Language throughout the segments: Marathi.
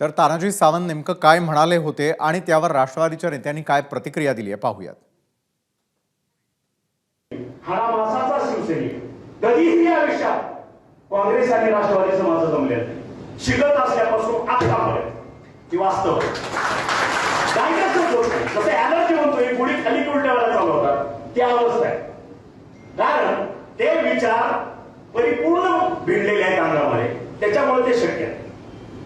तर तानाजी सावंत नेमकं काय म्हणाले होते आणि त्यावर राष्ट्रवादीच्या नेत्यांनी काय प्रतिक्रिया दिली आहे पाहूयात. हाडामासाचा शिवसैनिक कधीही या विषयात काँग्रेस आणि राष्ट्रवादीचं माझं जमलेलं नाही. शिकत असल्यापासून आतापर्यंत ही वास्तव जसं एनर्जी म्हणतोय गुढी खाली उलट्यावर चालवतात ती अवस्था आहे. कारण ते विचार परिपूर्ण भिडलेले आहेत अंगामध्ये, त्याच्यामुळे ते शक्य आहे.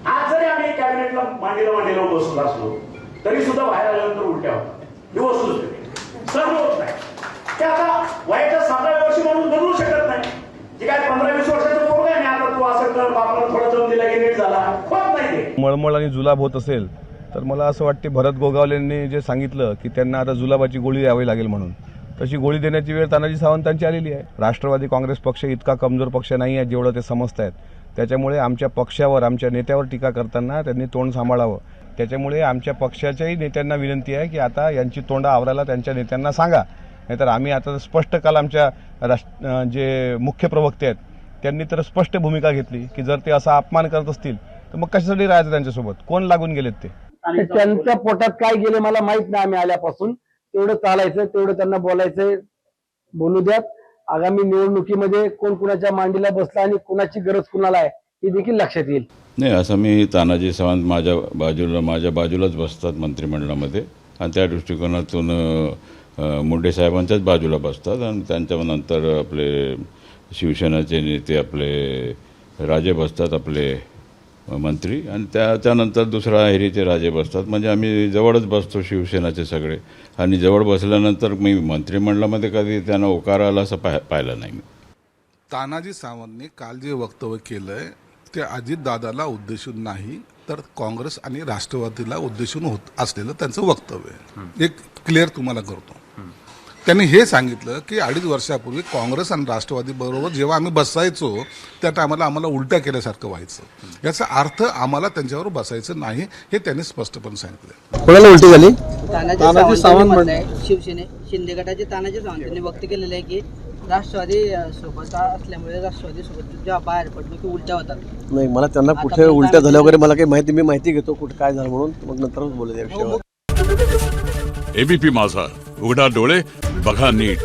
आज जरी आम्ही कॅबिनेटला मांडीला बसलो असलो तरी सुद्धा बाहेर आल्यानंतर उलट्या होतात. ही वस्तुस्थिती सहन होत नाही. ते आता वयाच्या 7व्या वर्षी म्हणून बदलू शकत नाही. जे काय 15-20 वर्षाचं पोरग आहे, आता तू असं कर बापाला थोडा जम दिला की नीट झाला होत नाही. ते मळमळ आणि जुलाब होत असेल तर मला असं वाटते भरत गोगावलेंनी जे सांगितलं की त्यांना आता जुलाबाची गोळी द्यावी लागेल म्हणून, तशी गोळी देण्याची वेळ तानाजी सावंतांची आलेली आहे. राष्ट्रवादी काँग्रेस पक्ष इतका कमजोर पक्ष नाही आहे जेवढं ते समजत आहेत. त्याच्यामुळे आमच्या पक्षावर आमच्या नेत्यावर टीका करताना त्यांनी तोंड सांभाळावं. त्याच्यामुळे आमच्या पक्षाच्याही नेत्यांना विनंती आहे की आता यांची तोंड आवरायला त्यांच्या नेत्यांना सांगा. नाहीतर आम्ही आता स्पष्ट काल आमच्या जे मुख्य प्रवक्ते आहेत त्यांनी तर स्पष्ट भूमिका घेतली की जर ते असा अपमान करत असतील तर मग कशासाठी राहायचं त्यांच्यासोबत, कोण लागून गेलेत ते. त्यांच्या पोटात काय गेले मला माहित नाही. आम्ही आल्यापासून तेवढं चालायचं, तेवढं त्यांना बोलायचं, बोलू द्यात. आगामी निवडणुकीमध्ये कोण कुणाच्या मांडीला बसला आणि कुणाची गरज कुणाला आहे हे देखील लक्षात येईल. नाही, असं मी तानाजी सावंत माझ्या बाजूलाच बसतात मंत्रिमंडळामध्ये आणि त्या दृष्टिकोनातून मुंडे साहेबांच्याच बाजूला बसतात आणि त्यांच्यानंतर आपले शिवसेनेचे नेते आपले राजे बसतात, आपले मंत्री, आणि त्यानंतर दुसरा हेरीचे राजे बसतात. म्हणजे आम्ही जवळच बसतो शिवसेनाचे सगळे. आणि जवळ बसल्यानंतर मी मंत्रिमंडळामध्ये कधी त्यांना होकार आला असं पाहिलं नाही. तानाजी सावंतने काल जे वक्तव्य केलंय ते अजितदादाला उद्देशून नाही तर काँग्रेस आणि राष्ट्रवादीला उद्देशून होत असलेलं त्यांचं वक्तव्य आहे. एक क्लिअर तुम्हाला करतो. त्यांनी हे सांगितलं की 2.5 वर्षापूर्वी काँग्रेस आणि राष्ट्रवादी बरोबर जेव्हा आम्ही बसायचो त्या टायमाला आम्हाला उलट्या केल्यासारखं व्हायचं. याचा अर्थ आम्हाला त्यांच्यावर बसायचं नाही हे त्यांनी स्पष्टपणे सांगितलं. कोणाला उलटी झाली? तानाजी सावंत शिवसेने शिंदे गटाचे तानाजी सावंतांनी वक्त केलेलं आहे की राष्ट्रवादी सोबत असल्यामुळे राष्ट्रवादी सोबत जेव्हा बाहेर पडलो की उलट्या होतात. नाही, मला त्यांना कुठे उलट्या झाल्या वगैरे मला काही मी माहिती घेतो कुठे काय झालं म्हणून, मग नंतरच बोलू या विषयावर. एबीपी माझा, उघडा डोळे बघा नीट.